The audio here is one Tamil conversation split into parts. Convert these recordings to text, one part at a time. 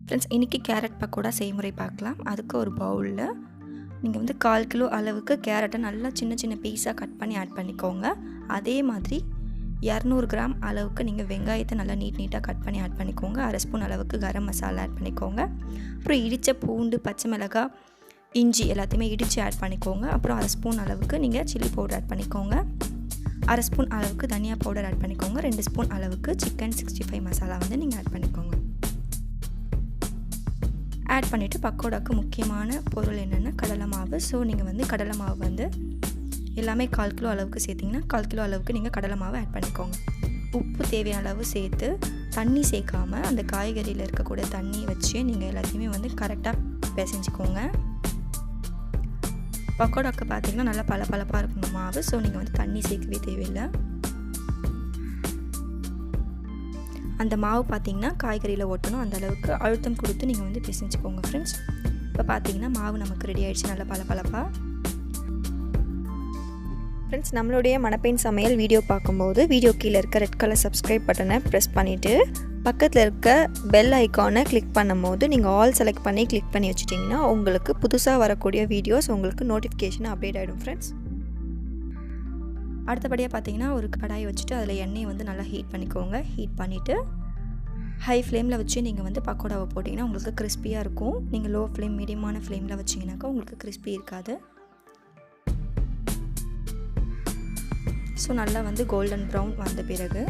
ஃப்ரெண்ட்ஸ், இன்றைக்கி கேரட் பக்கோடா செய்முறை பார்க்கலாம். அதுக்கு ஒரு பவுலில் நீங்கள் வந்து 1/4 கிலோ அளவுக்கு கேரட்டை நல்லா சின்ன சின்ன பீஸாக கட் பண்ணி ஆட் பண்ணிக்கோங்க. அதே மாதிரி 200 கிராம் அளவுக்கு நீங்கள் வெங்காயத்தை நல்லா நீட்டாக கட் பண்ணி ஆட் பண்ணிக்கோங்க. 1/2 ஸ்பூன் அளவுக்கு கரம் மசாலா ஆட் பண்ணிக்கோங்க. அப்புறம் இடித்த பூண்டு, பச்சை மிளகாய், இஞ்சி எல்லாத்தையுமே இடித்து ஆட் பண்ணிக்கோங்க. அப்புறம் 1/2 ஸ்பூன் அளவுக்கு நீங்கள் சில்லி பவுடர் ஆட் பண்ணிக்கோங்க. 1/2 ஸ்பூன் அளவுக்கு தனியா பவுடர் ஆட் பண்ணிக்கோங்க. 2 ஸ்பூன் அளவுக்கு சிக்கன் 65 மசாலா வந்து நீங்கள் ஆட் பண்ணிக்கோங்க. ஆட் பண்ணிவிட்டு பக்கோடாவுக்கு முக்கியமான பொருள் என்னென்னா கடலை மாவு. ஸோ நீங்கள் வந்து கடலை மாவு வந்து எல்லாமே 1/4 கிலோ அளவுக்கு சேர்த்திங்கன்னா 1/4 கிலோ அளவுக்கு நீங்கள் கடலை மாவு ஆட் பண்ணிக்கோங்க. உப்பு தேவையான அளவு சேர்த்து தண்ணி சேர்க்காமல் அந்த காய்கறியில் இருக்கக்கூடிய தண்ணி வச்சு நீங்கள் எல்லாத்தையுமே வந்து கரெக்டாக பிசைஞ்சிக்கோங்க. பக்கோடாவுக்கு பார்த்திங்கன்னா நல்லா பளபளப்பாக இருக்கணும் மாவு. ஸோ நீங்கள் வந்து தண்ணி சேர்க்கவே தேவையில்லை. அந்த மாவு பார்த்திங்கன்னா காய்கறியில் ஒட்டணும், அந்த அளவுக்கு அழுத்தம் கொடுத்து நீங்கள் வந்து பிசைஞ்சிக்கோங்க ஃப்ரெண்ட்ஸ். இப்போ பார்த்திங்கன்னா மாவு நமக்கு ரெடி ஆகிடுச்சு நல்லா பளபளப்பாக. ஃப்ரெண்ட்ஸ், நம்மளுடைய மணப்பெண் சமையல் வீடியோ பார்க்கும்போது வீடியோ கீழே இருக்க ரெட் கலர் சப்ஸ்கிரைப் பட்டனை ப்ரெஸ் பண்ணிவிட்டு பக்கத்தில் இருக்க பெல் ஐக்கானை கிளிக் பண்ணும்போது நீங்கள் ஆல் செலக்ட் பண்ணி கிளிக் பண்ணி வச்சுட்டிங்கன்னா உங்களுக்கு புதுசாக வரக்கூடிய வீடியோஸ் உங்களுக்கு நோட்டிஃபிகேஷன் அப்டேட் ஆகிடும் ஃப்ரெண்ட்ஸ். அடுத்தபடியாக பார்த்தீங்கன்னா ஒரு கடாயை வச்சுட்டு அதில் எண்ணெயை வந்து நல்லா ஹீட் பண்ணிக்கோங்க. ஹீட் பண்ணிவிட்டு ஹை ஃப்ளேமில் வச்சு நீங்கள் வந்து பக்கோடாவை போட்டிங்கன்னா உங்களுக்கு கிறிஸ்பியாக இருக்கும். நீங்கள் லோ ஃப்ளேம் மீடியமான ஃப்ளேமில் வச்சிங்கனாக்கா உங்களுக்கு கிறிஸ்பி இருக்காது. ஸோ நல்லா வந்து கோல்டன் ப்ரௌன் வந்த பிறகு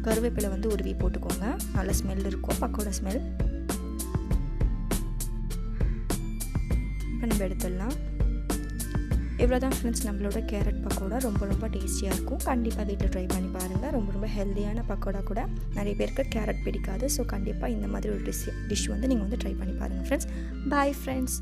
கருவேப்பிலை வந்து உருவி போட்டுக்கோங்க. நல்ல ஸ்மெல் இருக்கும், பக்கோடா ஸ்மெல். இப்போ நம்ம எடுத்துடலாம். இவ்வளோ தான் ஃப்ரெண்ட்ஸ் நம்மளோட கேரட் பக்கோடா. ரொம்ப டேஸ்டியாக இருக்கும். கண்டிப்பாக வீட்டில் ட்ரை பண்ணி பாருங்கள். ரொம்ப ஹெல்த்தியான பக்கோடா கூட. நிறைய பேருக்கு கேரட் பிடிக்காது. ஸோ கண்டிப்பாக இந்த மாதிரி ஒரு டிஷ் வந்து நீங்கள் வந்து ட்ரை பண்ணி பாருங்கள் ஃப்ரெண்ட்ஸ். Bye friends.